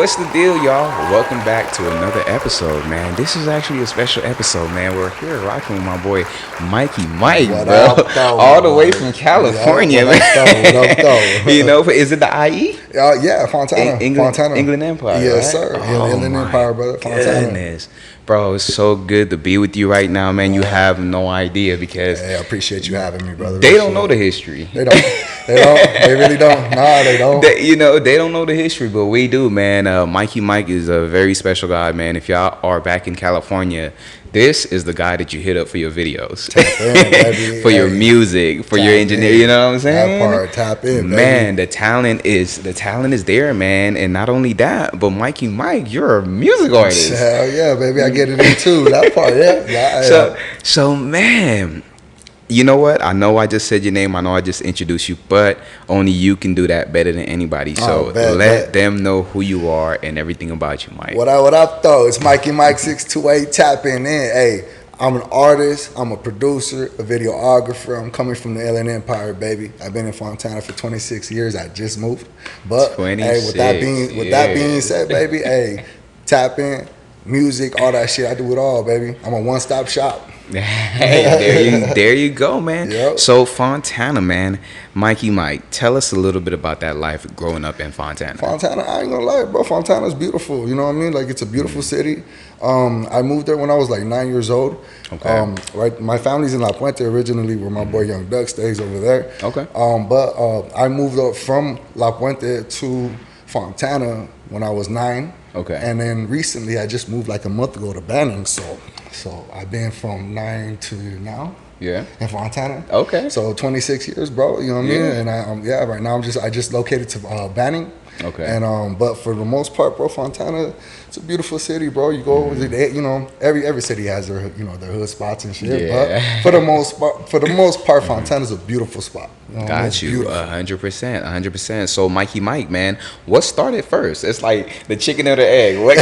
What's the deal, y'all? Welcome back to another episode, man. This is actually a special episode, man. We're here rocking with my boy Mikey Mike, What bro. up, though, All the boy? way from California, Yo, what up, man. though? What up, though? You know, is it the IE? Yeah, Fontana. Fontana. England Empire, Yes, right? sir. Oh, England my Empire, brother. Fontana. goodness. Bro, it's so good to be with you right now, man. You have no idea because Hey, I appreciate you having me, brother. they don't know the history. They don't. They don't. They really don't. Nah, they don't. They don't know the history, but we do, man. Mikey Mike is a very special guy, man. If y'all are back in California, this is the guy that you hit up for your videos, in, for your music, for your engineer. You know what I'm saying? That part, tap in, man. The talent is there, man. And not only that, but Mikey Mike, you're a music artist. Hell yeah, baby. I get it in too. That part, yeah. So man. You know what? I know I just said your name. I know I just introduced you, but only you can do that better than anybody. So let them know who you are and everything about you, Mike. What up, though? It's MikeyMic628 tapping in. Hey, I'm an artist. I'm a producer, a videographer. I'm coming from the Inland Empire, baby. I've been in Fontana for 26 years. I just moved. But hey, with that being said, baby, hey, tap in, music, all that shit. I do it all, baby. I'm a one-stop shop. Hey, there you go, man. Yep. So Fontana, man, Mikey Mike, tell us a little bit about that life growing up in Fontana. Fontana, I ain't gonna lie, bro. Fontana's beautiful. You know what I mean? Like, it's a beautiful city. I moved there when I was like 9 years old. Okay. Right, my family's in La Puente originally, where my boy Young Duck stays over there. Okay. But I moved up from La Puente to Fontana when I was 9. Okay. And then recently, I just moved like a month ago to Banning, so I've been from 9 to now. Yeah. In Fontana. Okay. So 26 years, bro. You know what I mean? And right now I just located to Banning. Okay. And but for the most part, bro, Fontana, it's a beautiful city, bro. You go, you know, every city has their their hood spots and shit. Yeah. But for the most part, Fontana's a beautiful spot. You know, Got you, 100%. So Mikey Mike, man, what started first? It's like the chicken or the egg. What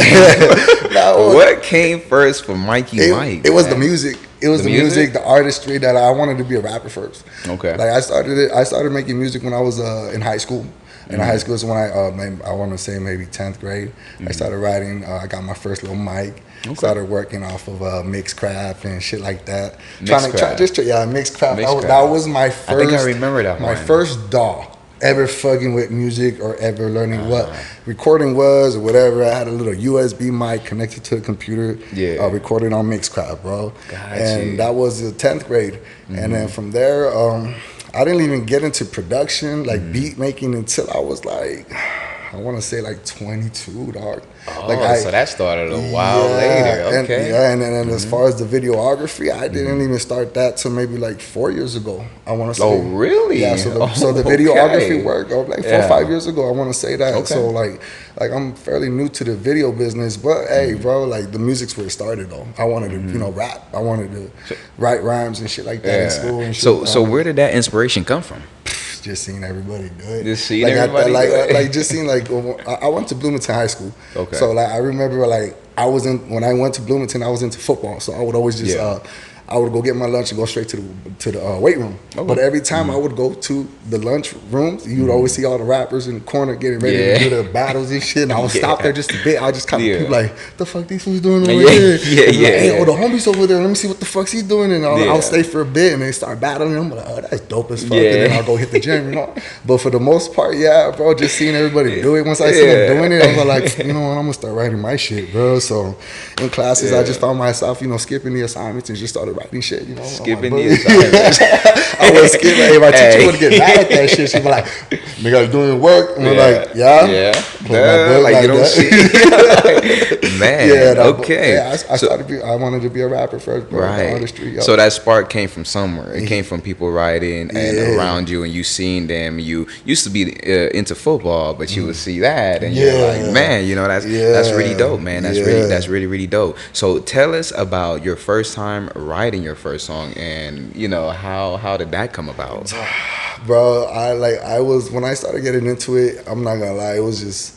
came first for Mikey Mike? It was the music. It was the music, the artistry that I wanted to be a rapper first. Okay. Like I started making music when I was in high school. In high school is when I want to say maybe 10th grade. I started writing. I got my first little mic. Okay. Started working off of Mixcraft and shit like that. Mixcraft. That was my first. I think I remember that. My first DAW ever fucking with music or ever learning what recording was or whatever. I had a little USB mic connected to the computer. Yeah. Recording on Mixcraft, bro. Gotcha. That was the 10th grade. And then from there, I didn't even get into production, like beat making, until I was like, I want to say like 22, dog. Oh, so that started a while later. Okay. And then as far as the videography, I didn't even start that till maybe like 4 years ago. I want to say. Oh, really? Yeah. So the videography work, like 4 or 5 years ago. I want to say that. Okay. So like I'm fairly new to the video business, but hey, bro, like the music's where it started though. I wanted to, rap. I wanted to write rhymes and shit like that in school and shit. So where did that inspiration come from? Just seeing everybody do it. Just seeing everybody do it. Like just seeing I went to Bloomington High School. Okay. So like I remember when I went to Bloomington, I was into football. So I would always just I would go get my lunch and go straight to the weight room. Okay. But every time I would go to the lunch rooms, you would always see all the rappers in the corner getting ready to do their battles and shit. And I would stop there just a bit. I would just kind of be like, the fuck these fools doing over here? Hey, the homie's over there. Let me see what the fuck's he doing. And I'll stay for a bit and they start battling. I'm like, oh, that's dope as fuck. And then I'll go hit the gym, you know. But for the most part, bro, just seeing everybody do it. Once I see them doing it, I was like, you know what, I'm gonna start writing my shit, bro. So in classes, I just found myself, skipping the assignments and just started writing shit, skipping the assignments. I was skipping. Hey, my teacher would get mad at that shit. She'd be like, "Nigga, doing work," and we're like, like you don't see, man. Okay. I wanted to be a rapper first, bro. Right. Artistry, so that spark came from somewhere. It came from people writing and around you, and you seen them. You used to be into football, but you would see that, and you're like, man, that's really dope, man. That's really dope. So tell us about your first time writing your first song, and how did that come about? Bro, when I started getting into it, I'm not gonna lie, it was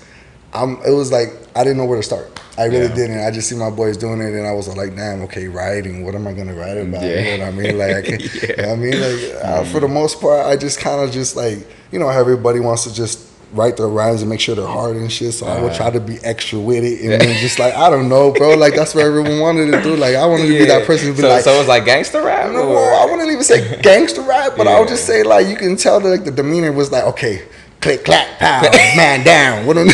like I didn't know where to start. I really didn't. I just see my boys doing it, and I was like, damn, okay, writing. What am I gonna write about? You know what I mean? Like, you know what I mean? Like, for the most part, I just kind of just like, how everybody wants to just write the rhymes and make sure they're hard and shit. So I would try to be extra with it, and then just like, I don't know, bro. Like that's what everyone wanted to do. Like I wanted to be that person to be like. So it was like gangster rap. No, I wouldn't even say gangster rap, but I would just say like you can tell that like the demeanor was like, okay. Click, clack, pow, man down. You know what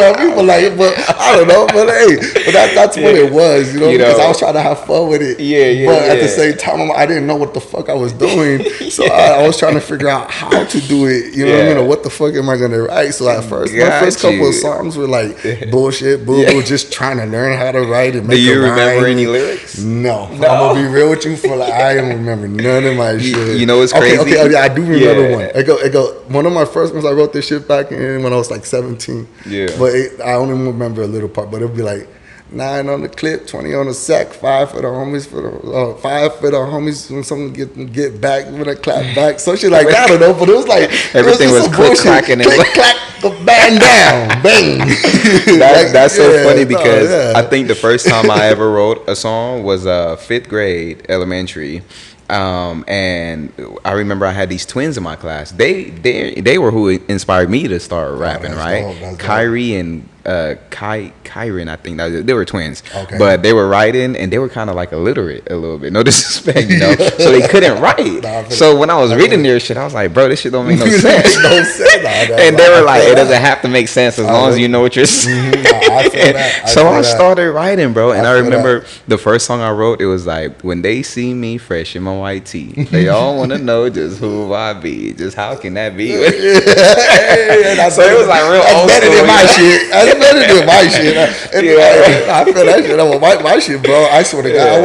I mean? But I don't know. But hey, that's what it was, because I was trying to have fun with it. But at the same time, I didn't know what the fuck I was doing. So I was trying to figure out how to do it. You know what I mean? Or what the fuck am I going to write? So at first, my first couple of songs were like bullshit, boo-boo, just trying to learn how to write and make a rhyme. Do you remember any lyrics? No. I'm going to be real with you I don't remember none of my shit. You know what's crazy? Okay, I do remember one. It go. One of my first ones, I wrote this shit back in when I was like 17. Yeah. But I only remember a little part. But it'd be like 9 on the clip, 20 on the sack, 5 for the homies, 5 for the homies when someone get back with a clap back. So shit like that, I don't know. But it was like everything was click clacking and click clack, the bang down, bang. That's so funny because I think the first time I ever wrote a song was 5th grade, elementary. And I remember I had these twins in my class. They were who inspired me to start rapping, right? Dope, Kyrie and Kyron, I think they were twins. Okay. But they were writing and they were kind of like illiterate a little bit. No disrespect, so they couldn't write. So when I was reading their shit, I was like, bro, this shit don't make no sense. And they were like, it doesn't have to make sense as long as you know what you're saying. So I started writing, bro. And I remember the first song I wrote, it was like, when they see me fresh in my white tee, they all want to know just who I be. Just how can that be? So it was like real old better than my shit. That's better than my shit. I feel that shit. I would write my shit, bro. I swear to God, I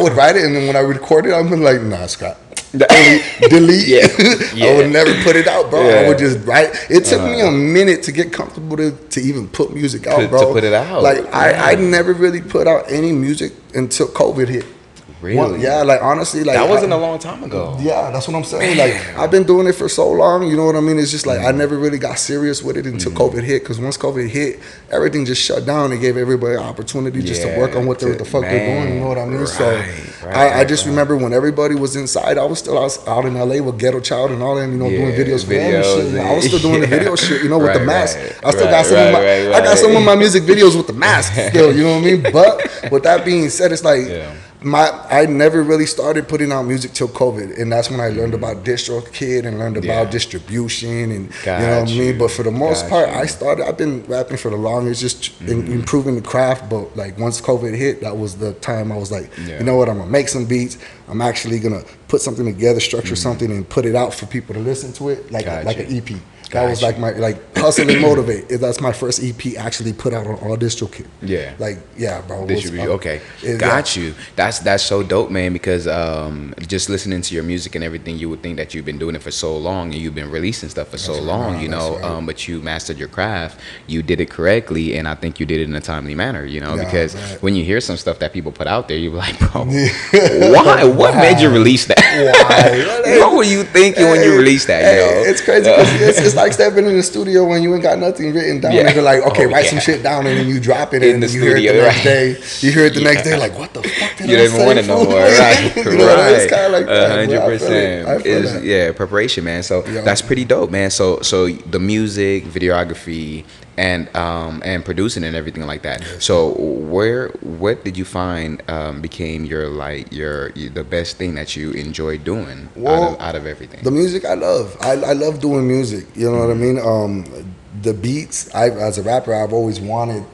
would write it, and then when I record it, I'm like, nah, Scott. Delete. I would never put it out, bro. I would just write. It took me a minute to get comfortable to even put music out, bro. To put it out. Like I never really put out any music until COVID hit. Really? Like honestly, like that wasn't a long time ago. Yeah, that's what I'm saying. Like I've been doing it for so long, you know what I mean? It's just like I never really got serious with it until COVID hit. Because once COVID hit, everything just shut down and gave everybody an opportunity just to work on what the fuck they're doing. You know what I mean? I just remember when everybody was inside, I was still out in LA with Ghetto Child and all that, doing videos for them and shit. I was still doing the video shit, with the mask. I still got some of I got some of my music videos with the mask still. You know what I mean? But with that being said, it's like. I never really started putting out music till COVID, and that's when I learned about DistroKid and learned about distribution and you know what I mean. But for the most part, I've been rapping for the longest, just improving the craft. But like once COVID hit, that was the time I was like, you know what, I'm gonna make some beats. I'm actually gonna put something together, structure something, and put it out for people to listen to it, like an EP. That was like my Hustle and Motivate. That's my first EP actually put out on all DistroKid. Yeah. Bro. Okay. Got you. That's so dope, man, because just listening to your music and everything, you would think that you've been doing it for so long and you've been releasing stuff for so long, but you mastered your craft, you did it correctly, and I think you did it in a timely manner, because when you hear some stuff that people put out there, you're like, bro, why? What made you release that? Why? What were you thinking when you released that? It's crazy because it's like stepping in the studio when you ain't got nothing written down. And you're like, okay, write some shit down, and then you drop it, and you hear it the next day. You hear it the next day, like, what the fuck did I say? You don't even want it no more, right? It's kind of like that. 100%. Preparation, man. So that's pretty dope, man. So the music, videography, and producing and everything like that. So what did you find became the best thing that you enjoy doing out of everything? The music I love. I love doing music. You know what I mean? The beats. As a rapper, I've always wanted.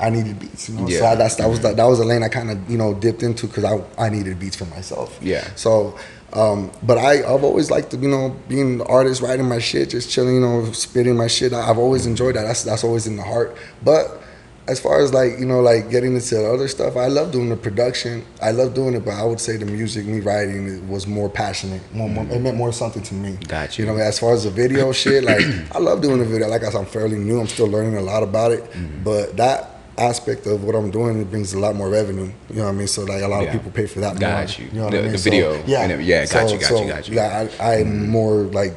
I needed beats. So that was a lane I kind of dipped into because I needed beats for myself. Yeah. So. But I've always liked to, being an artist, writing my shit, just chilling, spitting my shit. I've always enjoyed that. That's always in the heart. But as far as getting into the other stuff, I love doing the production. I love doing it, but I would say the music, me writing, it was more passionate. It meant more something to me. Got you. As far as the video shit, I love doing the video. Like I said, I'm fairly new. I'm still learning a lot about it. But that aspect of what I'm doing, it brings a lot more revenue. You know what I mean? So a lot of people pay for that. Got you. You know what I mean? The video. Got you. Yeah, I'm more right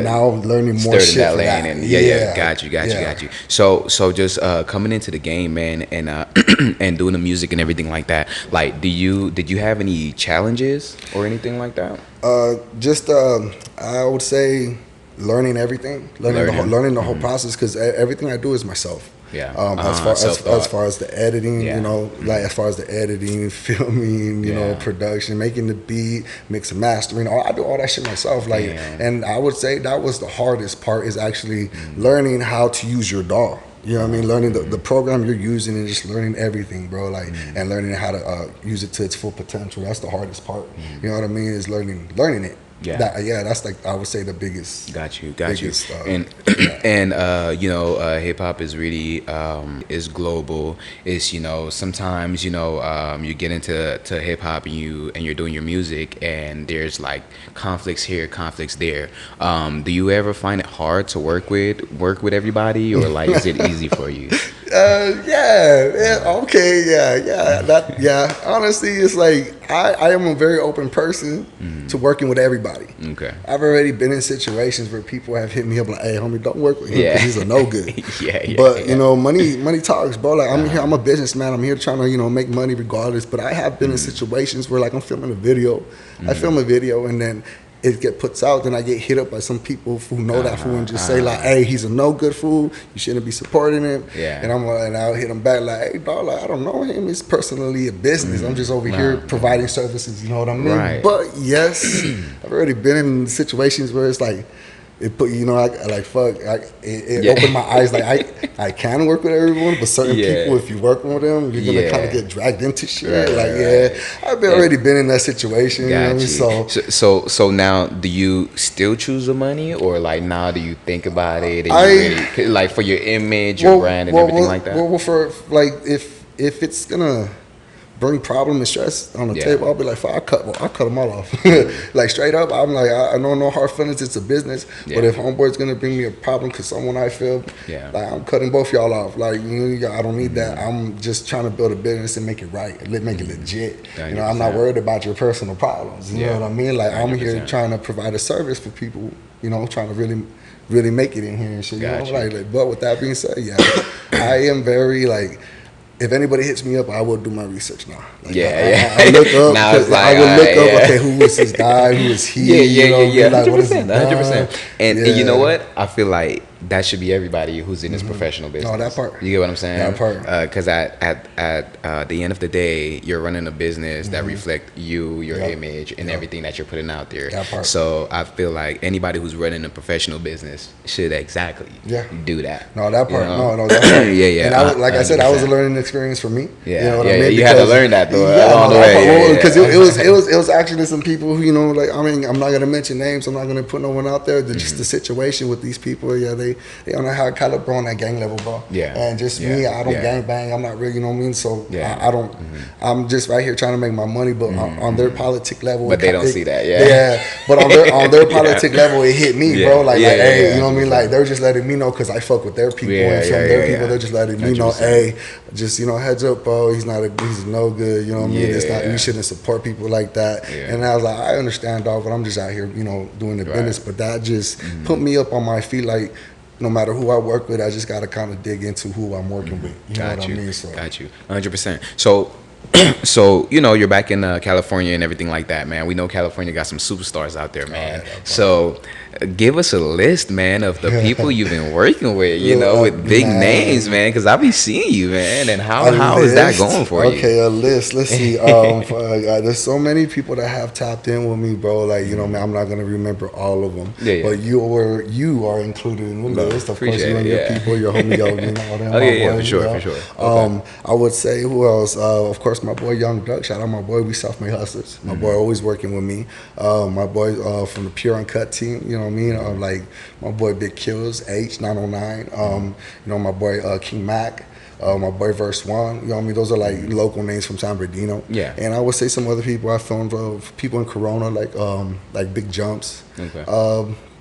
now learning more shit that for lane that. Got you. So just coming into the game, man, and and doing the music and everything like that. Did you have any challenges or anything like that? I would say learning everything, learning the whole process, because everything I do is myself. Yeah. As far as the editing, Yeah. you know, like as far as the editing, filming, you know, production, making the beat, mix and mastering, I do all that shit myself. Like, and I would say that was the hardest part, is actually learning how to use your DAW. You know what I mean? Learning the program you're using, and just learning everything, bro. Like, and learning how to use it to its full potential. That's the hardest part. You know what I mean? Is learning it. Yeah. That's like, I would say, the biggest. Got you. And You know, hip hop is really is global. It's, you know, sometimes, you know, you get into hip hop and you're doing your music, and there's like conflicts here, conflicts there. Do you ever find it hard to work with everybody, or like is it easy for you? Honestly, it's like I am a very open person to working with everybody. Okay. I've already been in situations where people have hit me up like, "Hey, homie, don't work with him because he's a no good." But you know, money talks, bro. Like, I'm here, I'm a businessman. I'm here trying to, you know, make money regardless. But I have been in situations where, like, I'm filming a video. I film a video, and then it get puts out, then I get hit up by some people who know that fool and just say like, "Hey, he's a no good fool. You shouldn't be supporting him." And I'll hit him back like, "Hey, dog, like, I don't know him. It's personally a business. I'm just over here providing services." You know what I mean? Right. But yes, I've already been in situations where it's like, it put, you know, it opened my eyes. Like, I can work with everyone, but certain people, if you're working with them, you're gonna kind of get dragged into shit. I've already been in that situation. You know what I mean? So now, do you still choose the money, or like now do you think about it? And you really, like, for your image, your brand, and everything like that? Well, for like, if it's gonna bring problem and stress on the table, I'll be like, I'll cut them all off. Like, straight up, I'm like, I know no hard feelings, it's a business. But if homeboy's gonna bring me a problem because someone I feel, like, I'm cutting both y'all off. Like, you know, I don't need that. I'm just trying to build a business and make it right, make it legit. You know, I'm not worried about your personal problems. You know what I mean? Like, I'm here trying to provide a service for people, you know, trying to really make it in here and shit. You know? Like, but with that being said, I am very, like, if anybody hits me up, I will do my research now. Like, I look up. Now it's like, I will look up. Okay, who is this guy? Who is he? 100%. 100%. And you know what? I feel like that should be everybody who's in this professional business. No, that part. You get what I'm saying? That part. Because at the end of the day, you're running a business that reflects you, your image, and everything that you're putting out there. That part. So I feel like anybody who's running a professional business should do that. No, that part. You know? No, that part. And like I said, I was a learning experience for me. Yeah, you know what I mean? You had to learn that though along the way. Because it was actually some people who, you know, like, I mean, I'm not gonna mention names. I'm not gonna put no one out there. Just the situation with these people. They don't know how to caliber on that gang level, bro. And just me, I don't gang bang. I'm not really, you know what I mean? So I don't. I'm just right here trying to make my money, but on their politic level. But they don't see that. But on their politic level, it hit me, bro. Like, hey, you know what I mean? Like, they're just letting me know because I fuck with their people and from their people. They're just letting me know, hey, just, you know, heads up, bro. He's no good. You know what I mean? It's not. You shouldn't support people like that. And I was like, I understand, dog, but I'm just out here, you know, doing the business. But that just put me up on my feet, like, no matter who I work with, I just got to kind of dig into who I'm working with. You know what I mean? So. Got you. 100%. So, you know, you're back in California and everything like that, man. We know California got some superstars out there, man. So give us a list, man, of the people you've been working with, you know, with big names, man, because I be seeing you, man. And how is that going for you? Okay, a list. Let's see. There's so many people that have tapped in with me, bro. Like, you know, man, I'm not going to remember all of them. But you are included in the list. Of course, you and your people, your homie, you know, all them. For sure. Okay. I would say, who else? Of course, my boy Young Duck. Shout out my boy. We self-made hustlers. My boy always working with me. My boy from the Pure Uncut team. You know what I mean? Like my boy Big Kills, H909. You know, my boy King Mac. My boy Verse One. You know what I mean? Those are like local names from San Bernardino. And I would say some other people I filmed. People in Corona, like Big Jumps.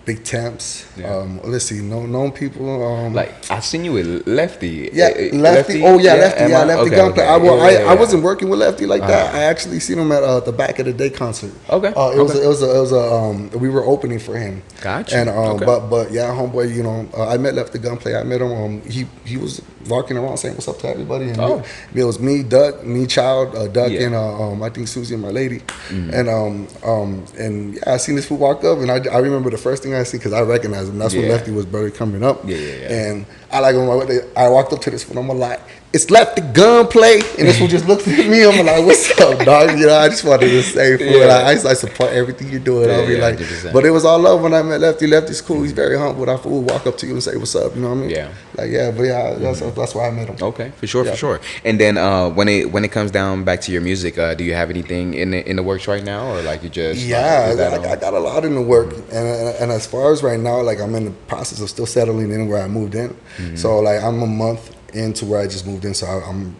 Big Temps. Let's see, known people. Like, I seen you with Lefty. Lefty. Oh yeah, Lefty. Lefty Gunplay. I wasn't working with Lefty like that. I actually seen him at the Back of the Day concert. It was we were opening for him. Gotcha. And but yeah, homeboy, you know, I met Lefty Gunplay. I met him. He was walking around saying what's up to everybody. And it was me, Duck, Child, Duck, and I think Susie and my lady. And yeah, I seen this fool walk up, and I remember the first thing thing I see, because I recognize him. That's when Lefty was barely coming up. And I when I walked up to this one, I'm like, it's Lefty Gunplay, and this one just looked at me. I'm like, what's up, dog? You know, I just wanted to say, I support everything you're doing. I'll be like, but it was all love when I met Lefty. Lefty's cool. He's very humble. I would walk up to you and say, what's up? You know what I mean? That's why I met him. Okay, for sure. And then when it comes down back to your music, do you have anything in the works right now, or like you just? I got a lot in the work, and as far as right now, like I'm in the process of still settling in where I moved in. So like I'm a month into where I just moved in, so I'm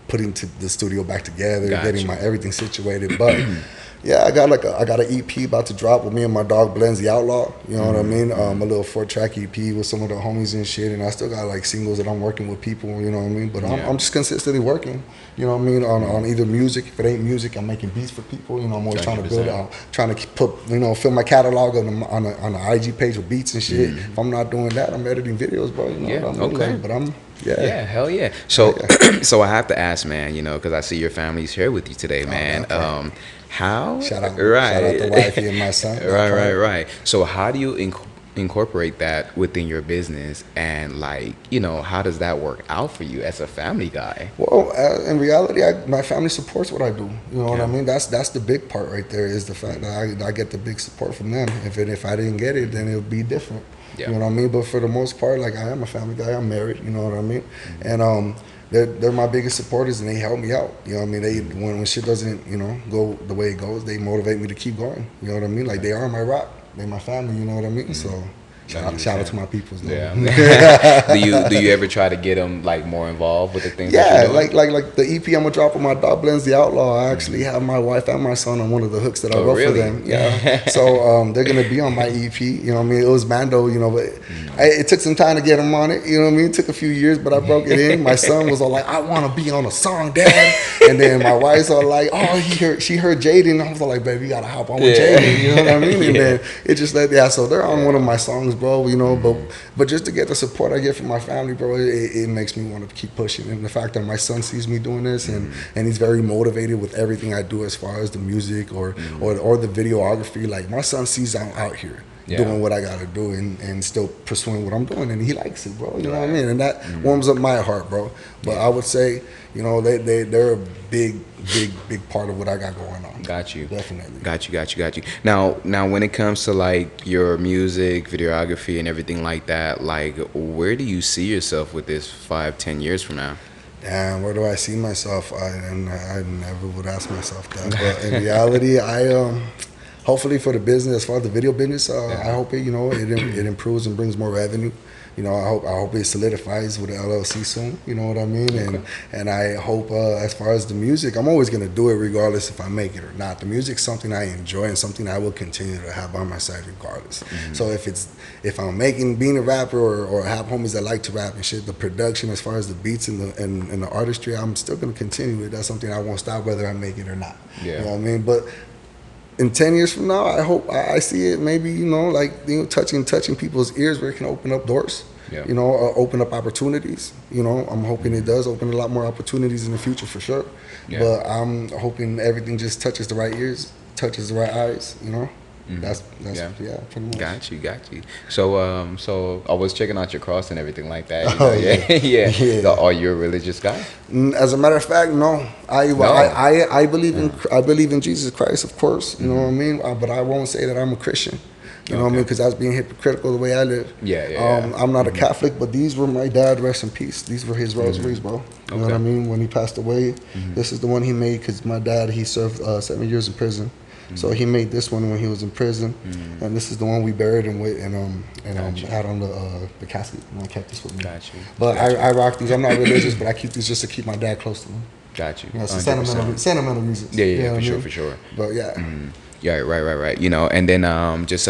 putting the studio back together, getting my everything situated. But I got an EP about to drop with me and my dog Blends the Outlaw. You know what I mean? A little 4-track EP with some of the homies and shit. And I still got like singles that I'm working with people. You know what I mean? But I'm just consistently working. You know what I mean? On either music. If it ain't music, I'm making beats for people. You know, I'm always trying to build, trying to put, fill my catalog on the IG page with beats and shit. If I'm not doing that, I'm editing videos, bro. You know what I mean? Okay. But I'm. Hell yeah. So, so I have to ask, man, because I see your family's here with you today, man. How? Shout out the wifey and my son. Right. So how do you incorporate that within your business, and like, how does that work out for you as a family guy? Well, in reality, my family supports what I do. You know what I mean? That's the big part right there, is the fact that I get the big support from them. If I didn't get it, then it would be different. You know what I mean? But for the most part, like, I am a family guy. I'm married. You know what I mean? And they're my biggest supporters, and they help me out. You know what I mean? They when shit doesn't go the way it goes, they motivate me to keep going. You know what I mean? Like, they are my rock. They're my family. You know what I mean? So. Shout out to my peoples. Do you ever try to get them like more involved with the things? Like the EP I'm gonna drop with my dog Blends the Outlaw. I actually have my wife and my son on one of the hooks that I wrote for them. So they're gonna be on my EP. You know what I mean? It was Mando. But it took some time to get them on it. You know what I mean? It took a few years, but I broke it in. My son was all like, "I want to be on a song, Dad." And then my wife's all like, "Oh, she heard Jaden." I was all like, "Baby, you gotta hop on with Jaden." You know what I mean? And then it just so they're on one of my songs, bro. But just to get the support I get from my family, bro, it makes me want to keep pushing. And the fact that my son sees me doing this, and he's very motivated with everything I do as far as the music or the videography. Like, my son sees I'm out here doing what I gotta do and still pursuing what I'm doing, and he likes it, bro. You know what I mean? And that warms up my heart, bro. But I would say, they're a big part of what I got going on. Got you. Definitely. Got you. Now when it comes to like your music, videography, and everything like that, like, where do you see yourself with this 5-10 years from now? Damn, where do I see myself? I never would ask myself that. But in reality, hopefully for the business, as far as the video business, I hope it improves and brings more revenue. I hope it solidifies with the LLC soon. You know what I mean? And I hope as far as the music, I'm always gonna do it regardless if I make it or not. The music's something I enjoy and something I will continue to have by my side regardless. So if I'm being a rapper or have homies that like to rap and shit, the production as far as the beats and the artistry, I'm still gonna continue it. That's something I won't stop whether I make it or not. You know what I mean? But in 10 years from now, I hope I see it maybe, touching people's ears where it can open up doors, open up opportunities. I'm hoping it does open a lot more opportunities in the future for sure. But I'm hoping everything just touches the right ears, touches the right eyes, That's pretty much. Got you. So I was checking out your cross and everything like that. So are you a religious guy? As a matter of fact, no. I believe in Jesus Christ, of course. You know what I mean? But I won't say that I'm a Christian. You know what I mean? Because that's being hypocritical the way I live. I'm not a Catholic, but these were my dad. Rest in peace. These were his rosaries, bro. You know what I mean? When he passed away, this is the one he made because my dad, he served 7 years in prison. So he made this one when he was in prison, and this is the one we buried him with, and had on the casket. And I kept this with me. Got you. But I rock these. I'm not religious, but I keep these just to keep my dad close to me. Got you. Sentimental reasons. Yeah, for sure. But yeah. Yeah, right. And then just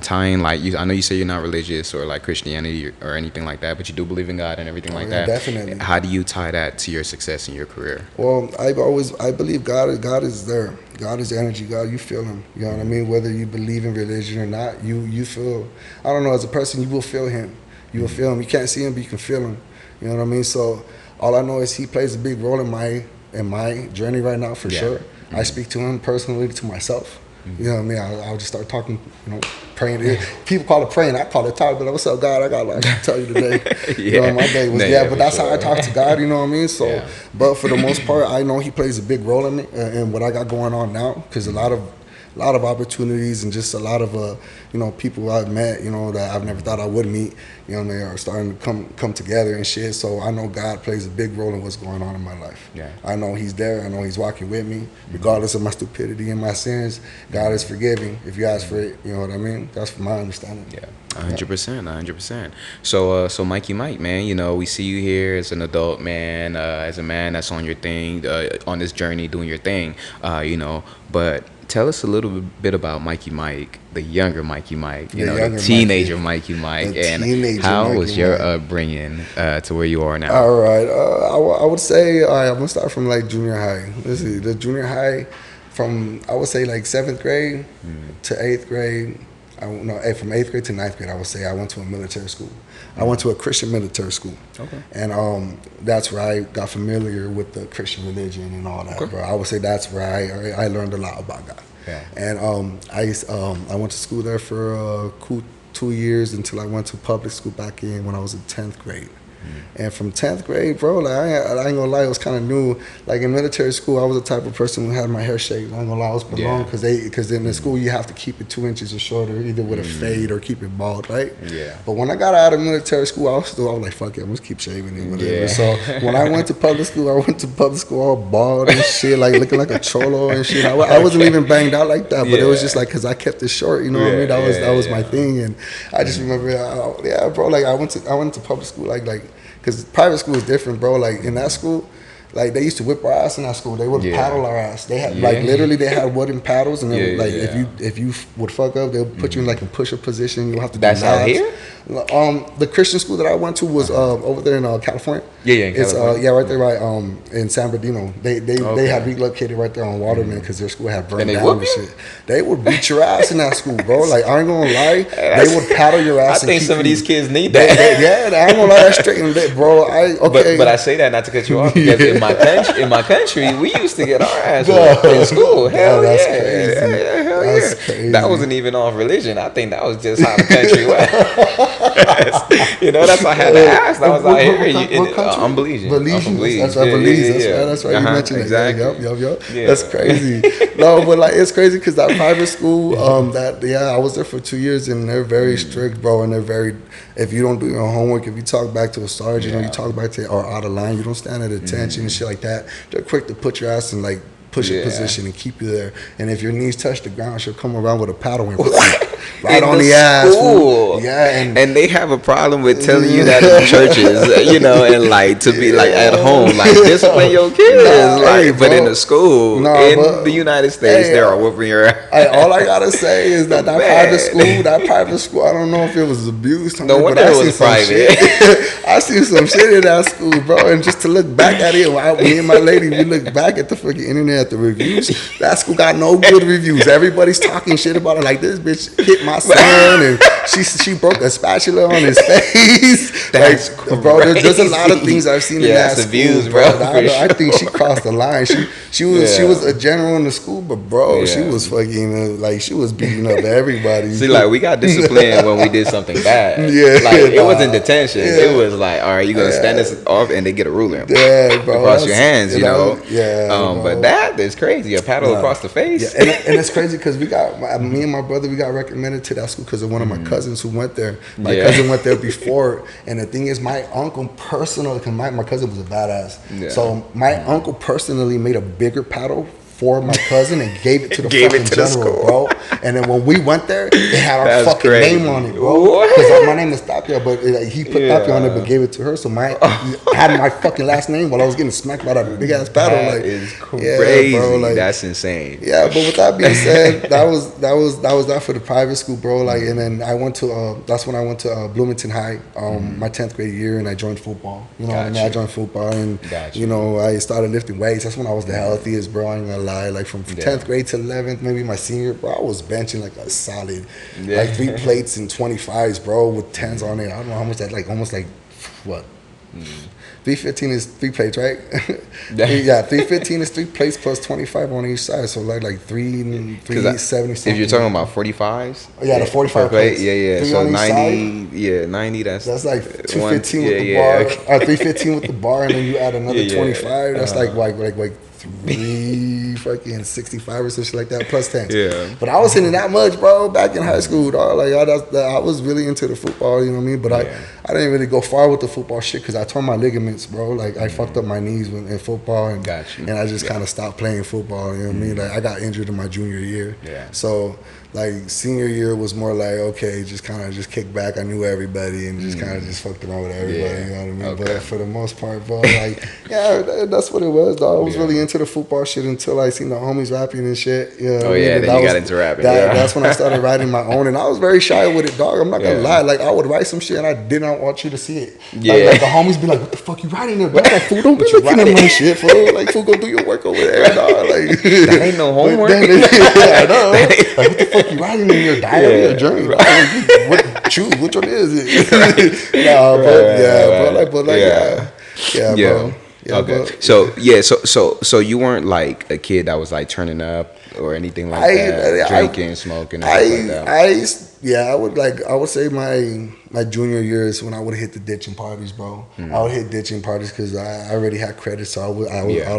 tying like I know you say you're not religious or like Christianity or anything like that, but you do believe in God and everything like that. Definitely. How do you tie that to your success in your career? Well, I believe God is there. God is energy. God, you feel him. You know what I mean? Whether you believe in religion or not, you feel. I don't know. As a person, you will feel him. You will feel him. You can't see him, but you can feel him. You know what I mean? So all I know is he plays a big role in my journey right now for sure. I speak to him personally, to myself. You know what I mean? I would just start talking, praying. People call it praying. I call it talking. But what's up, God? I got a lot to tell you today. My day was but that's how I talk to God. You know what I mean? So, but for the most part, I know He plays a big role in it and what I got going on now, because a lot of opportunities and just a lot of people I've met, that I've never thought I would meet, they are starting to come together and shit. So I know God plays a big role in what's going on in my life. Yeah. I know He's there. I know He's walking with me, regardless of my stupidity and my sins. God is forgiving if you ask for it. You know what I mean? That's from my understanding. Yeah. 100%. So Mikey Mike, man, we see you here as an adult man, as a man that's on your thing, on this journey doing your thing, but tell us a little bit about Mikey Mike, the younger Mikey Mike, the teenager Mikey Mike, and how was your upbringing to where you are now? All right, I would say I'm gonna start from like junior high. Let's see, the junior high, from I would say like 7th grade to 8th grade. From 8th grade to 9th grade, I would say I went to a military school. I went to a Christian military school. Okay. And that's where I got familiar with the Christian religion and all that, bro. I would say that's where I learned a lot about God. Yeah. And I went to school there for a cool 2 years until I went to public school back in when I was in 10th grade. And from 10th grade, bro, like I ain't gonna lie, it was kind of new. Like in military school, I was the type of person who had my hair shaved. I ain't gonna lie, I was belong because in the school you have to keep it 2 inches or shorter, either with a fade or keep it bald, right? Yeah. But when I got out of military school, I was like, fuck it, I'm just keep shaving it, whatever. Yeah. So when I went to public school, all bald and shit, like looking like a cholo and shit. I wasn't even banged out like that, but it was just like because I kept it short, you know what I mean? That was my thing, and I just remember, bro, like I went to public school, like. Because private school is different, bro. Like, in that school, like, they used to whip our ass in that school. They would paddle our ass. They had, like, literally, they had wooden paddles. And, they would, like, if you would fuck up, they'll put you in, like, a push-up position. You'll have to do laps. That's out here? The Christian school that I went to was over there in California. In California. It's, right there, right, in San Bernardino. They had relocated right there on Waterman because their school had burned down and shit. They would beat your ass in that school, bro. Like, I ain't gonna lie. They would paddle your ass. I think some of these kids need that. I ain't gonna lie. That's straight in lit, bro. But I say that not to cut you off. Because in my country, we used to get our ass whooped in school. Hell yeah. That's crazy. That wasn't even off religion. I think that was just how the country was. That's why I had to ask. I was like, I'm Belizean. That's right. You mentioned exactly. Yup. That's crazy. No, but like it's crazy because that private school, I was there for 2 years and they're very strict, bro. And they're very, if you don't do your homework, if you talk back to a sergeant or you talk back to or out of line, you don't stand at attention and shit like that. They're quick to put your ass in like push-up position and keep you there. And if your knees touch the ground, she'll come around with a paddle and right on the ass. Yeah, and they have a problem with telling you that in churches, and like to be like at home, like discipline your kids. But in the school, in the United States, they are whooping your ass. All I gotta say is that private school, I don't know if it was abuse. No wonder it was private. I seen some shit in that school, bro. And just to look back at it, me and my lady, we look back at the fucking internet. At the reviews, that school got no good reviews. Everybody's talking shit about it. Like, this bitch hit my son and she broke a spatula on his face. That's like, bro, there's a lot of things I've seen in that school, abuse, bro. I think she crossed the line. She was a general in the school, but bro, she was fucking like she was beating up everybody. See, like we got disciplined when we did something bad. Like it wasn't detention. It was like, all right, you gonna stand this off, and they get a ruler. Bro, across your hands, but that is crazy. A paddle across the face. And it's crazy because me and my brother, we got recommended to that school because of one of my cousins who went there. My cousin went there before, and the thing is, my uncle personally, because my cousin was a badass, so my uncle personally made a bigger paddle for my cousin and gave it to the fucking general, bro. And then when we went there, they had our fucking name on it, bro. Because my name is Tapia, but he put Tapia on it, but gave it to her. So I had my fucking last name while I was getting smacked by that big ass paddle. That is crazy. Bro, like, that's insane. Yeah, but with that being said, that was that for the private school, bro. Like, and then I went to that's when I went to Bloomington High, my 10th grade year, and I joined football. You know what I mean? I joined football, and I started lifting weights. That's when I was the healthiest, bro. I ain't gonna lie. Like from 10th grade to 11th, maybe my senior, bro, I was benching like a solid, like 3 plates and 25s, bro, with 10s on it. I don't know how much that, like almost like what, 315 is 3 plates, right? Yeah, 315 is 3 plates plus 25 on each side, so like 370. If you're talking about 45s, the 45 plates. Yeah. So 90, 90. That's like 215 with the bar, or 315 with the bar, and then you add another 25. That's like 365 or something like that plus 10. Yeah. But I was hitting that much, bro, back in high school, dog. Like I was really into the football, you know what I mean? But I didn't really go far with the football shit because I tore my ligaments, bro. Like I fucked up my knees in football, and I just kind of stopped playing football. You know what I mean? Like I got injured in my junior year. Yeah. So like senior year was more like, okay, just kind of just kick back. I knew everybody and just kind of just fucked around with everybody. You know what I mean? Okay. But for the most part, bro, like that's what it was, dog. I was really into the football shit until I seen the homies rapping and shit. You know then you got into rapping. That's when I started writing my own, and I was very shy with it, dog. I'm not gonna lie. Like I would write some shit and I did not want you to see it. Like the homies be like, "What the fuck you writing there, dog? Like, fool, don't be looking at my shit, fool. Like, fool, go do your work over there, dog. Like that ain't no homework. I know. Like, what the fuck you writing in your diary or journal? Choose which one is it? Bro. Okay. So you weren't like a kid that was like turning up or anything like that, drinking, smoking, and stuff like that. I would say my junior years when I would hit the ditching parties, bro. I would hit ditching parties because I already had credit, so I would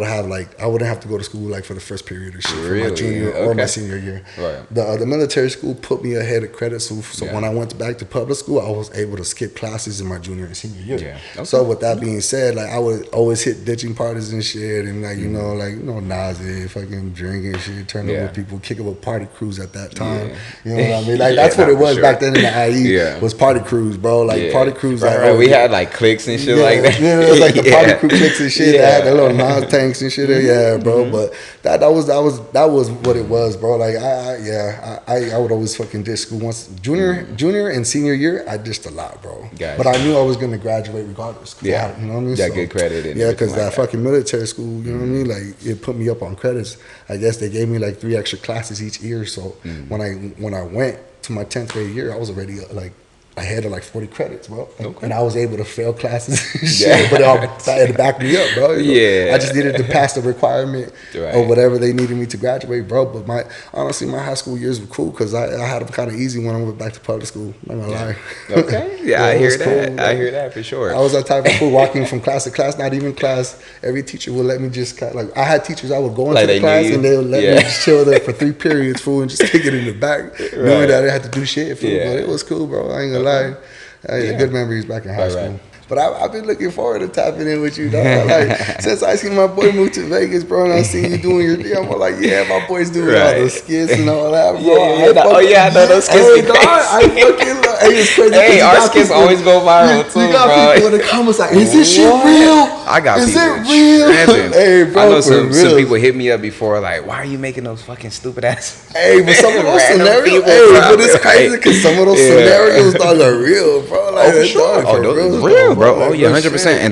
have I wouldn't have to go to school like for the first period or shit for my junior or my senior year. Right. The military school put me ahead of credit, so when I went back to public school, I was able to skip classes in my junior and senior year. Yeah. Okay. So with that being said, like I would always hit ditching parties and shit, and like Nazi, fucking drinking shit, turn over people, kick up a party cruise at that time. You know what I mean? Like that's what it was back then in the IE was party cruise, bro. Like party cruise. Right. We had like cliques and shit like that. Yeah, it was like the party crew cliques and shit. They had the little Nas tanks and shit. Bro. But that was what it was, bro. Like I would always fucking ditch school once junior and senior year. I ditched a lot, bro. But I knew I was gonna graduate regardless. You know what I mean? Got good credit. Because that fucking military school, you know what I mean? Like it put me up on credits. I guess they gave me like 3 extra classes each year. So when I went to my 10th grade year, I was already like ahead of like 40 credits, bro. And I was able to fail classes and shit, but it had to back me up, bro. I just needed to pass the requirement or whatever they needed me to graduate, bro. But honestly, my high school years were cool because I had them kind of easy when I went back to public school. I'm not gonna lie. Okay. I hear that. Cool. I hear that for sure. I was that type of fool walking from class to class, not even class. Every teacher would let me just like I had teachers I would go into the class and they would let me just chill there for 3 periods, fool, and just take it in the back, knowing that I had to do shit, fool. But it was cool, bro. I ain't gonna lie. Good memories back in high school. But I've been looking forward to tapping in with you, dog. Like since I seen my boy move to Vegas, bro, and I seen you doing your thing, I'm like, my boy's doing all the skits and all that, bro. I know those skits. I fucking love. It's crazy. Hey, our skits always go viral too, you got bro. people in the comments like, is this shit real? I got is people. Is it real? Hey, bro, I know some people hit me up before, like, why are you making those fucking stupid ass? Hey, but some of those scenarios, but it's crazy because some of those scenarios, dog, are real, bro. Like, for sure. Those real, bro. Oh yeah, 100%.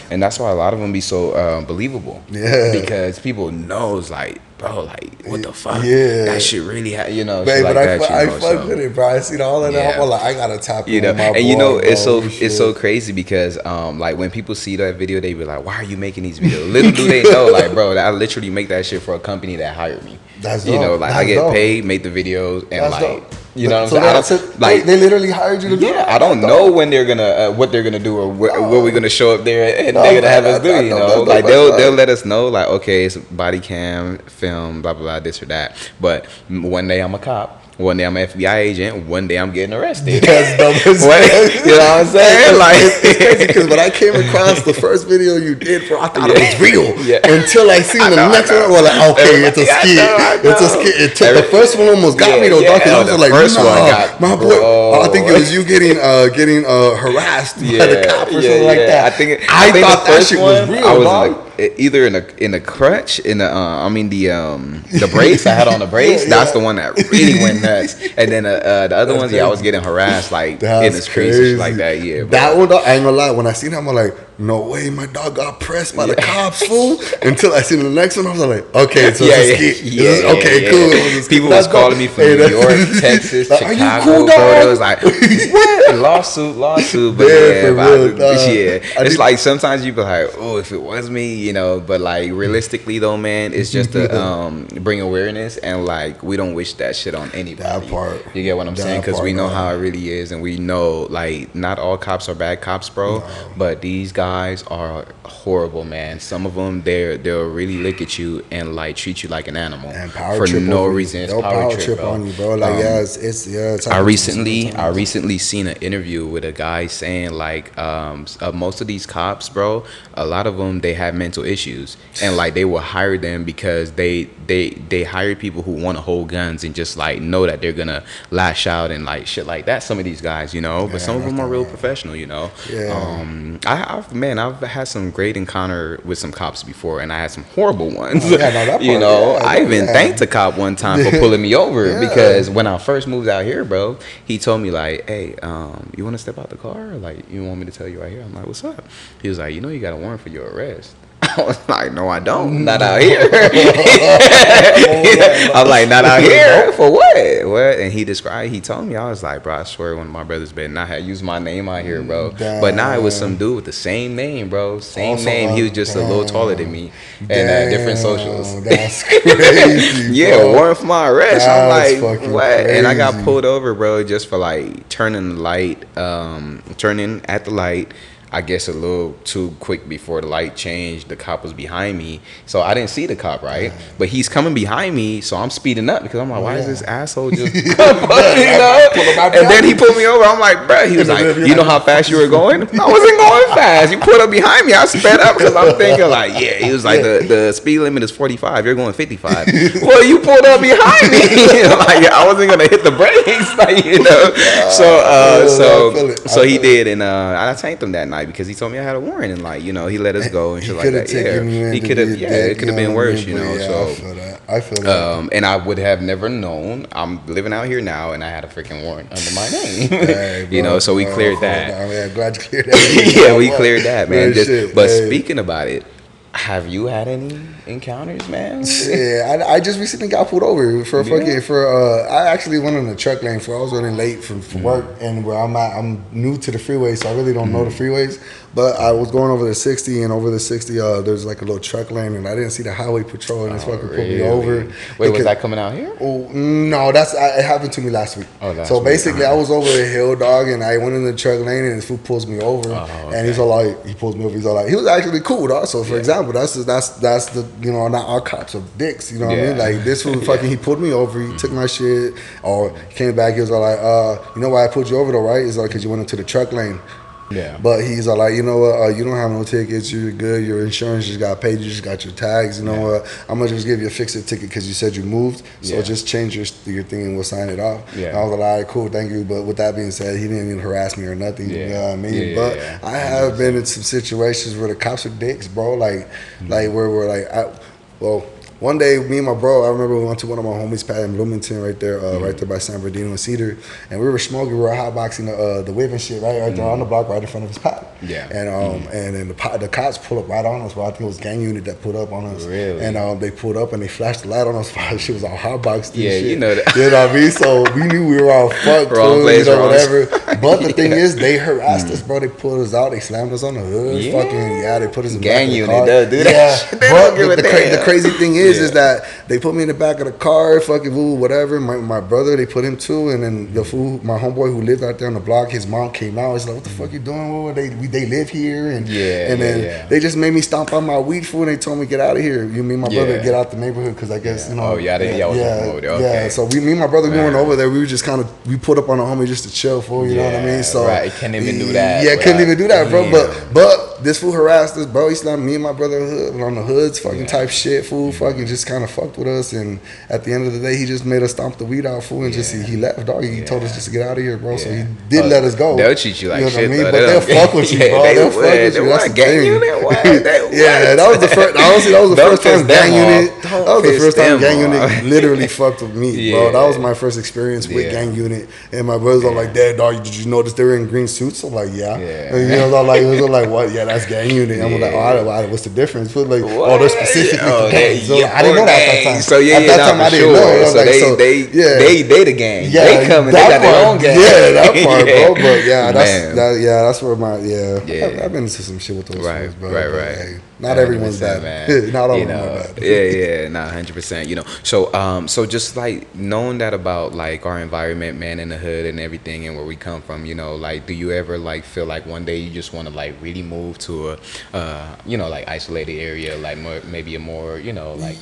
And that's why a lot of them be so believable. Yeah. Because people knows like, bro, like what the fuck? Yeah. That shit really shit like that. I fuck with it, bro. I seen all of that. I'm like, I gotta tap in with my boy, it's so crazy because like when people see that video, they be like, why are you making these videos? Little do they know, like, bro, I literally make that shit for a company that hired me. That's dope. I get paid, make the videos, and that's like. Dope. You know what I'm saying? They literally hired you to do it. I don't know when they're gonna what they're gonna do or what we're gonna show up there and they're gonna have us do. Like they'll let us know like, okay, it's body cam, film, blah blah blah, this or that. But one day I'm a cop. One day I'm an FBI agent. One day I'm getting arrested. That's dumb as hell. You know what I'm saying? Like it's crazy because when I came across the first video you did, bro, I thought it was real. Until I seen the next one, I was like, okay, it's a skit. It's a skit. The first one almost got me though, because I was like, my boy. I think it was you getting harassed by the cop or something like that. I thought that shit was real. I was either in a crutch, the brace I had on the brace. That's the one that really went nuts. And then the other ones, I was getting harassed like in the streets and shit like that. Yeah, bro. That one, I ain't gonna lie. When I seen him, I'm like, no way, my dog got pressed by the cops, fool. Until I seen the next one, I was like, okay, so okay, cool. People was calling me from New York, Texas, like, Chicago, cool, Florida. It was like, what? Lawsuit. But it's like sometimes you be like, oh, if it was me, you know. But like realistically though, man, it's just to bring awareness, and like we don't wish that shit on anybody. That part. You get what I'm saying? Because we know how it really is, and we know like not all cops are bad cops, bro. No. But these guys are horrible, man. Some of them they'll really look at you and like treat you like an animal and power for trip no reason. They'll power trip on you, bro. Like it's I recently seen an interview with a guy saying like most of these cops, bro, a lot of them they have mental issues, and like they will hire them because they hire people who want to hold guns and just like know that they're gonna lash out and like shit like that. Some of these guys, you know, but some of them are real professional, you know. I've had some great encounter with some cops before, and I had some horrible ones. I even thanked a cop one time for pulling me over because when I first moved out here, bro, he told me like, hey, you want to step out the car? Like, you want me to tell you right here? I'm like, what's up? He was like, you know, you got a warrant for your arrest. I was like, no, I don't. Not out here. I'm like, not out here. For what? What? And he told me, I was like, bro, I swear one of my brothers better not have used my name out here, bro. Damn. But now it was some dude with the same name, bro. Same name. He was just a little taller than me. And different socials. That's crazy, bro. Warrant for my arrest. I'm like, what? Crazy. And I got pulled over, bro, just for like turning at the light. I guess a little too quick before the light changed. The cop was behind me, so I didn't see the cop, right? But he's coming behind me, so I'm speeding up because I'm like, why is this asshole just coming up? And then he pulled me over. I'm like, bro, he was like, you know how fast you were going? I wasn't going fast. You pulled up behind me. I sped up because I'm thinking like, he was like, the speed limit is 45. You're going 55. Well, you pulled up behind me. Like, I wasn't gonna hit the brakes, like, you know. So he did, and I thanked him that night because he told me I had a warrant, and like, you know, he let us go and shit like that. He could have, it could have been worse, you know. So I feel that. And I would have never known. I'm living out here now, and I had a freaking warrant under my name. Hey, bro, you know, so we cleared that. I'm glad you cleared that. We cleared that, man. But speaking about it, have you had any encounters, man? Yeah, I just recently got pulled over for I actually went in the truck lane I was running late for work, and where I'm at, I'm new to the freeway, so I really don't know the freeways. But I was going over the 60, and over the 60, there's like a little truck lane, and I didn't see the highway patrol, and this fucking pulled me over. Wait, was that coming out here? Oh no, it happened to me last week. So basically, I was over a hill, dog, and I went in the truck lane, and this fool pulls me over, and he's all like, he pulls me over. He's all like, he was actually cool, dog. So for example, that's the you know, not all cops are dicks. You know what I mean? Like this fool fucking, he pulled me over. He took my shit, or he came back. He was all like, you know why I pulled you over though, right? It's like because you went into the truck lane. Yeah. But he's all like, you know what, you don't have no tickets, you're good, your insurance just got paid, you just got your tags, you know what, I'm going to just give you a fix-it ticket because you said you moved, so just change your thing and we'll sign it off. And I was like, all right, cool, thank you. But with that being said, he didn't even harass me or nothing, you know what I mean? But I have been in some situations where the cops are dicks, bro, like where we're like, one day, me and my bro, I remember we went to one of my homies' pad in Bloomington, right there by San Bernardino and Cedar, and we were smoking, we were hotboxing the whip and shit, right there on the block, right in front of his pad. And then the cops pulled up right on us, bro. I think it was gang unit that pulled up on us. Really? And they pulled up and they flashed the light on us. Shit was all hotboxed. Shit. You know that. You know what I mean? So we knew we were all fucked, whatever. But the thing is, they harassed us, bro. They pulled us out. They slammed us on the hood. They put us in the gang back unit. Of the car. Does do that. But the crazy thing is that they put me in the back of the car, fucking fool, whatever. My brother, they put him too, and then the fool, my homeboy who lived out there on the block, his mom came out. He's like, "What the fuck you doing? They live here?" And then they just made me stomp on my weed, fool, and they told me get out of here. You mean my brother get out the neighborhood because I guess you know. So me and my brother going over there, we were just kind of we put up on a homie just to chill, fool. You know what I mean? So can't even do that. Couldn't even do that, bro. But this fool harassed us, bro. He slammed me and my brother on the hoods, fucking type shit, fool. Fucking just kind of fucked with us, and at the end of the day, he just made us stomp the weed out, fool, and just he left, dog. He told us just to get out of here, bro. So he did let us go. They'll treat you like shit, what I mean? But they'll fuck with you, bro. They'll fuck with you. That's the thing. That was the first. Honestly, that was the first time gang unit. That was the first time gang unit literally fucked with me, bro. That was my first experience with gang unit, and my brothers are like, "Dad, dog, did you notice they were in green suits?" I'm like, "Yeah." And, you know, it was like, "What? Yeah, that's gang unit. I'm like, what's the difference? But like, what? they're specifically for gangs. So yeah, I didn't know that at that time. So at that time, I didn't know. So they the gang. Yeah, they coming. They got their own gang. Yeah, that part, bro. But that's where my I've been into some shit with those right, fools, bro. Right. Hey, not everyone's bad, man. Not all of them are bad. Yeah, 100%. So just like knowing that about like our environment, man, in the hood and everything, and where we come from, like, do you ever like feel like one day you just want to like really move to a, like isolated area, like maybe a more, like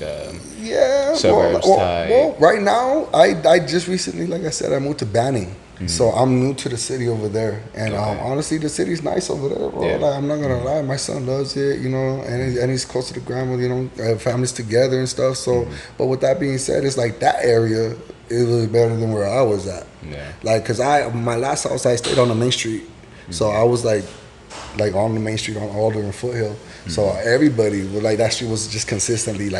suburbs type? Well, right now, I just recently, like I said, I moved to Banning. So I'm new to the city over there, and honestly, the city's nice over there, bro. Like, I'm not gonna lie, my son loves it, and he's close to the grandma, families together and stuff. So, but with that being said, it's like that area is really better than where I was at. Yeah. Like, cause my last house I stayed on the main street, so I was like on the main street on Alder and Foothill. So everybody that street was just consistently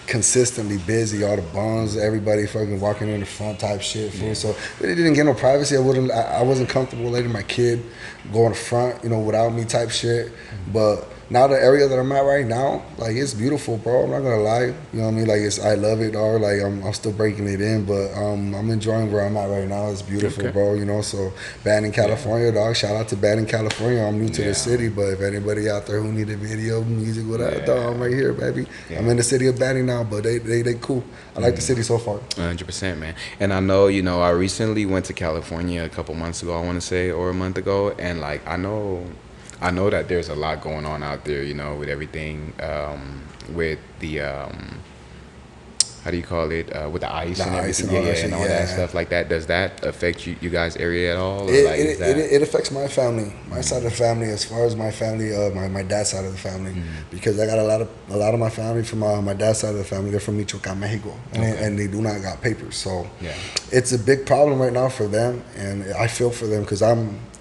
consistently busy. All the bums, everybody fucking walking in the front type shit. So really didn't get no privacy. I wasn't comfortable letting my kid go in the front, without me type shit. But now the area that I'm at right now, like, it's beautiful, bro. I'm not gonna lie. You know what I mean? Like, I love it, dog. Like, I'm still breaking it in, but I'm enjoying where I'm at right now. It's beautiful, bro. So Banning, California, dog. Shout out to Banning, California. I'm new to the city, but if anybody out there who need a video, music, whatever, dog, I'm right here, baby. I'm in the city of Banning now, but they cool. I like the city so far. 100%, man. And I know, I recently went to California a couple months ago, I want to say, or a month ago, and like I know that there's a lot going on out there, with everything, with the how do you call it, with the ice and everything, and all that stuff like that. Does that affect you guys' area at all? It affects my family, my side of the family, as far as my family, my dad's side of the family, because I got a lot of my family from my dad's side of the family. They're from Michoacan, Mexico, and they do not got papers. So it's a big problem right now for them, and I feel for them because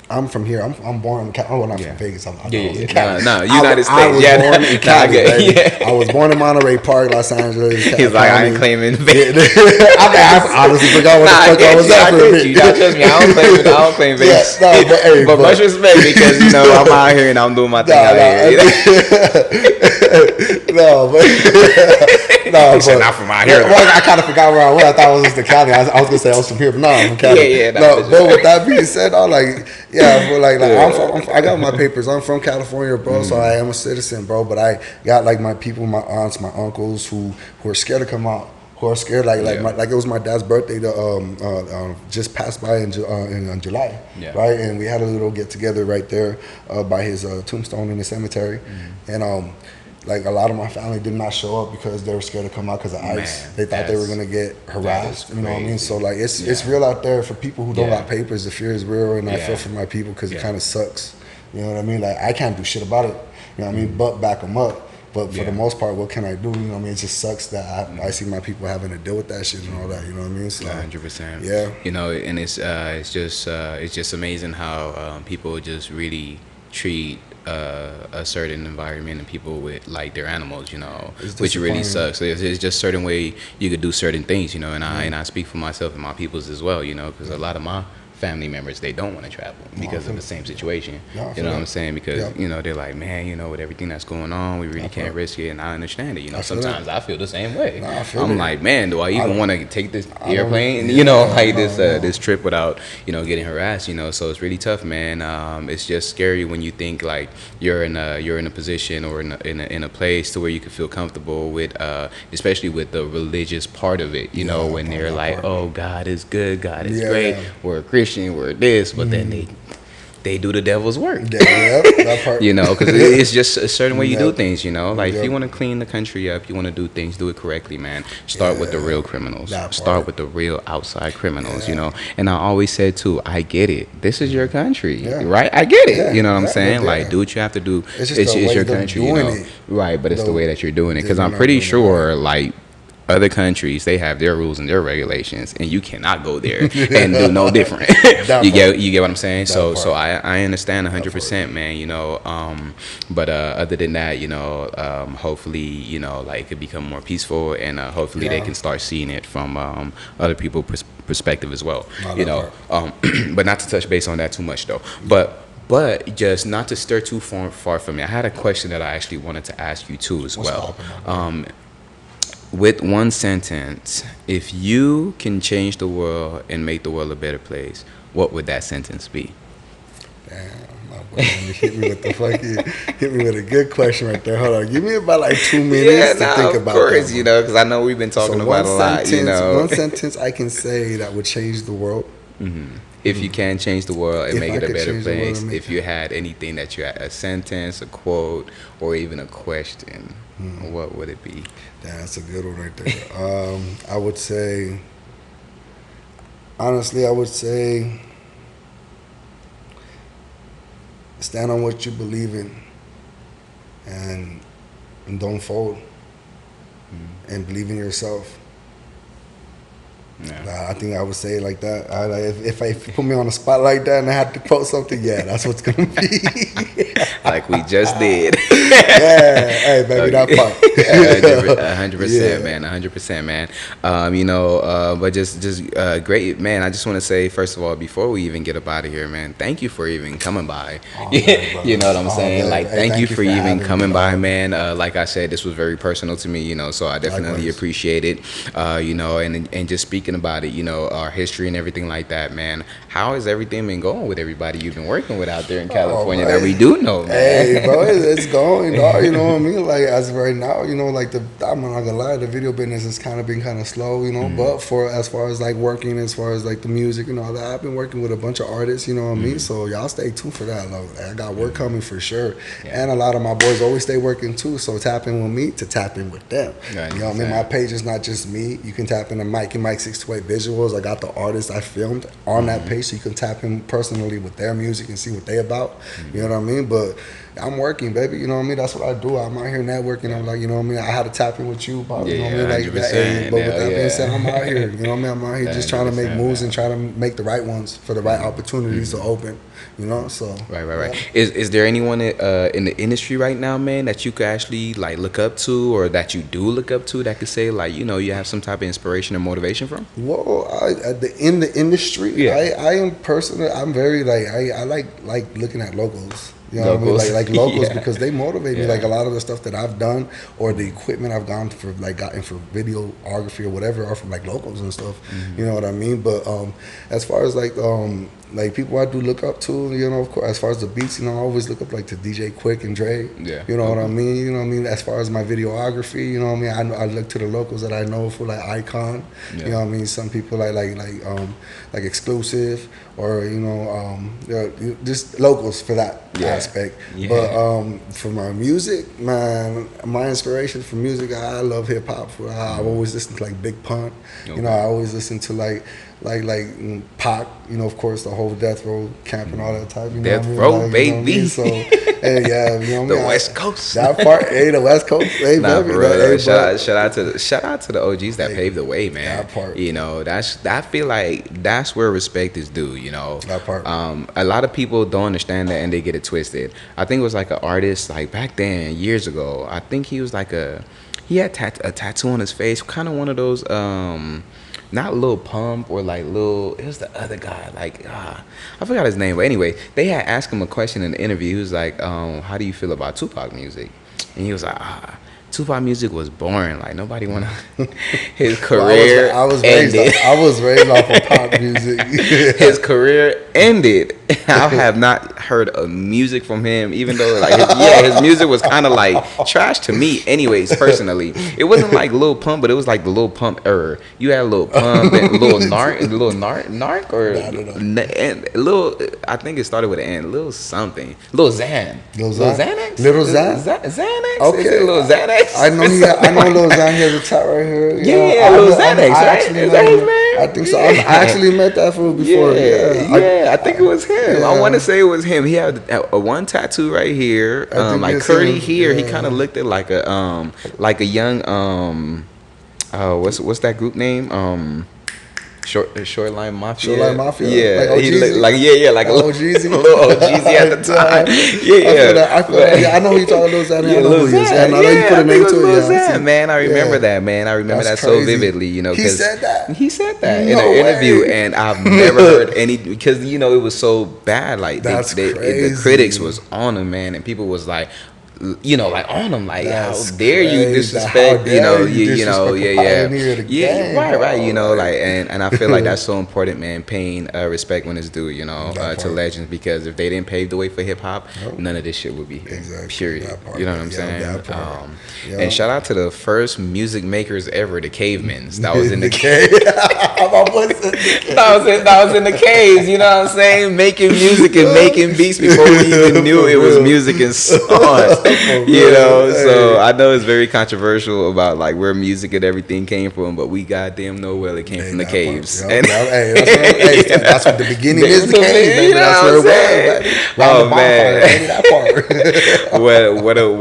I'm from here. I'm born in Cali. Oh, not from Vegas. United States. I was born in Cali. I was born in Monterey Park, Los Angeles. He's like, I ain't claiming Vegas. I honestly forgot what the fuck I was at. Trust me, I don't claim Vegas. But much respect, because I'm out here and I'm doing my thing out here. But not from out here. Well, I kind of forgot where I was. I thought it was just the Cali. I was gonna say I was from here, but no, I'm from Cali. But with that being said, I got my papers. I'm from California, bro, so I am a citizen, bro. But I got my people, my aunts, my uncles who are scared to come out, who are scared. Like it was my dad's birthday just passed by in July, right? And we had a little get together right there by his tombstone in the cemetery, and a lot of my family did not show up because they were scared to come out because of ice. They thought they were gonna get harassed. You know what I mean? So it's real out there for people who don't got papers. The fear is real, and I feel for my people because it kind of sucks. You know what I mean? Like, I can't do shit about it. You know what I mean? But back them up. But for the most part, what can I do? You know what I mean? It just sucks that I see my people having to deal with that shit and all that. You know what I mean? So 100%. Yeah. And it's just amazing how people just really treat a certain environment and people with their animals, which really sucks. It's just certain way you could do certain things, and I speak for myself and my peoples as well, because a lot of my family members, they don't want to travel because of the same situation. You know what I'm saying? Because they're like, man, with everything that's going on, we really can't risk it, and I understand it. Sometimes I feel the same way. I'm like, man, do I even want to take this airplane, this trip without getting harassed? So it's really tough, man. It's just scary when you think like you're in a position or in a place to where you can feel comfortable with, especially with the religious part of it. When they're like, oh, God is good, God is great, we're a Christian, we're this, but then they do the devil's work. That part. Because it's just a certain way you do things. If you want to clean the country up, you want to do things, do it correctly, man. Start with the real criminals. Start with the real outside criminals. And I always said too, I get it. This is your country, right? I get it. You know what I'm saying? Like, do what you have to do. It's your country, right? But it's the way that you're doing it. Because I'm pretty sure, other countries, they have their rules and their regulations, and you cannot go there and do no different. you get what I'm saying? So I understand 100%, man. But other than that, hopefully, it could become more peaceful, and hopefully they can start seeing it from other people's perspective as well. But not to touch base on that too much though. But But just not to stir too far from me, I had a question that I actually wanted to ask you too as well. With one sentence, if you can change the world and make the world a better place, what would that sentence be? Damn, my boy, hit me with the hit me with a good question right there. Hold on, give me about like 2 minutes to think about that. Of course, because I know we've been talking about a lot. One sentence I can say that would change the world. Mm-hmm. If you can change the world and make it a better place, if you had anything that you had, a sentence, a quote, or even a question, what would it be? That's a good one right there. I would say, honestly, stand on what you believe in and don't fold and believe in yourself. Yeah. I think I would say it like that. If you put me on a spot like that and I had to quote something, that's what's going to be. Like we just did. Yeah, hey, baby, that part. 100%, man, 100%, man. But just great, man. I just want to say, first of all, before we even get up out of here, man, thank you for even coming by. You know what I'm saying? Like, thank you for even coming by, man. Like I said, this was very personal to me, so I definitely appreciate it. And just speaking about it, our history and everything like that, man. How has everything been going with everybody you've been working with out there in California that we do know, man? Hey, bro, it's going, dog. You know what I mean? Like, as of right now, like I'm not gonna lie, the video business has kind of been kind of slow, But as far as like working, as far as like the music and all that, I've been working with a bunch of artists, you know what I mean? So y'all stay tuned for that. Like, I got work coming for sure, and a lot of my boys always stay working too. So tap in with me to tap in with them. You know what I mean? My page is not just me. You can tap into MikeyMic628 visuals. I got the artists I filmed on that page, so you can tap in personally with their music and see what they about. You know what I mean? But I'm working, baby. You know what I mean? That's what I do. I'm out here networking. I'm like, you know what I mean? I had to tap in with you, about, you know what I mean? Like that. Hey, but with that being said, I'm out here. You know what I mean? I'm out here just trying to make moves and try to make the right ones for the right opportunities to open. So right. Is there anyone in the industry right now, man, that you could actually like look up to, or that you do look up to, that could say like, you have some type of inspiration or motivation from? Well, in the industry, I am personally, I'm very like I like looking at logos. You know what I mean? Like locals, because they motivate me. Like a lot of the stuff that I've done or the equipment I've gotten for videography or whatever are from like locals and stuff. You know what I mean? But as far as like people I do look up to, of course, as far as the beats, I always look up like to DJ Quick and Dre. You know what I mean? You know what I mean? As far as my videography, you know what I mean? I look to the locals that I know for like Icon. You know what I mean? Some people like Exclusive, or just locals for that aspect. But for my music, man, my inspiration for music, I love hip hop. I've always listened to like Big Pun. I always listen to like Pac, of course, the whole Death Row camp and all that type. Death Row, baby. So, hey, the West Coast. That part, the West Coast, hey, baby. Bro, shout out to the OGs that paved the way, man. That part. I feel like that's where respect is due. That part. A lot of people don't understand that and they get it twisted. I think it was like an artist like back then, years ago. I think he was like he had a tattoo on his face, kind of one of those not Lil Pump or like it was the other guy, like I forgot his name, but anyway, they had asked him a question in the interview. He was like, how do you feel about Tupac music? And he was like, Tupac music was boring. Like nobody wanna. His career ended. I was raised off of pop music. His career ended. I have not heard of music from him, even though like his music was kind of like trash to me. Anyways, personally, it wasn't like Lil Pump, but it was like the Lil Pump era. You had Lil Pump and Lil Narc, or Lil. I think it started with an N. Lil something. Lil Xanax. Little Xanax. Okay. Lil Xanax. I know Lil Xanax has a tat right here. Lil Xanax, right? Is that his name? I think so. I actually met that fool before. I think it was him. I want to say it was him. He had a one tattoo right here, like curly here. He kind of looked at like a young what's that group name? Shoreline Mafia. Shoreline Mafia. Yeah, like he looked like like a little OGZ. little OGZ at the time. I know you talking about Lil Xan. Yeah, Lil Xan. I know you put a name to it. Yeah, man, I remember that. Man, I remember that so vividly. You know, he said that. He said that in an interview, and I've never heard any because you know it was so bad. Like the critics was on him, man, and people was like. You know, like on them, like how dare you disrespect? You know, right. You know, like and I feel like that's so important, man. Paying respect when it's due, you know, to legends, because if they didn't pave the way for hip hop, none of this shit would be here. Period. You know what I'm saying? And shout out to the first music makers ever, the Cavemans. That was in the cave. that was in the caves. You know what I'm saying? Making music and making beats before we even knew it was music and songs. You know, so I know it's very controversial about like where music and everything came from, but we goddamn know where it came from, the caves. That's what the beginning is. The caves, you know that's where it was. Oh man,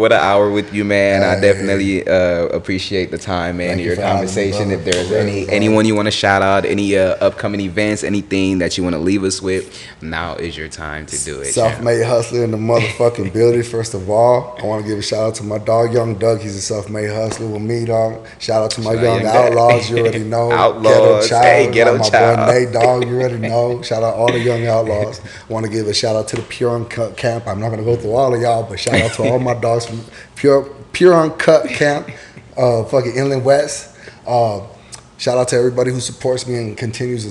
what an hour with you, man. I definitely appreciate the time, man. Your conversation. If there's anyone you want to shout out, any upcoming events, anything that you want to leave us with, now is your time to do it. Self-made hustler in the motherfucking building. First of all, I want to give a shout out to my dog, Young Doug. He's a self-made hustler with me, dog. Shout out to my young outlaws. You already know. Outlaws. Ghetto my Child. boy Nate, dog. You already know. Shout out all the young outlaws. I want to give a shout out to the Pure Uncut Camp. I'm not going to go through all of y'all, but shout out to all my dogs from Pure Uncut Camp, fucking Inland West. Shout out to everybody who supports me and continues to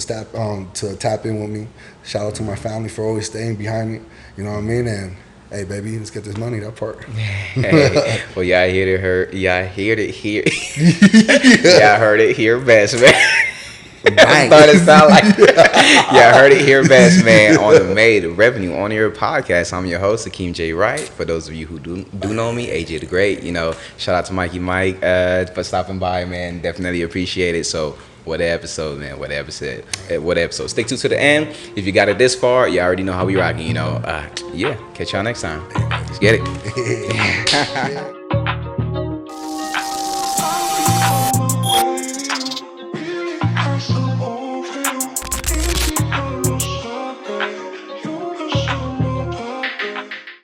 tap in with me. Shout out to my family for always staying behind me. You know what I mean? And hey, baby, let's get this money. That part. Hey, well, y'all heard it here. Y'all heard it here best, man. I thought it sounded like y'all heard it here best, man. On the Made Revenue on Your podcast. I'm your host, Akeem J. Wright. For those of you who do know me, AJ the Great. You know, shout out to Mikey Mike for stopping by, man. Definitely appreciate it. So. What episode, man? What episode? Stick to the end. If you got it this far, you already know how we rocking, you know. Yeah, catch y'all next time. Let's get it.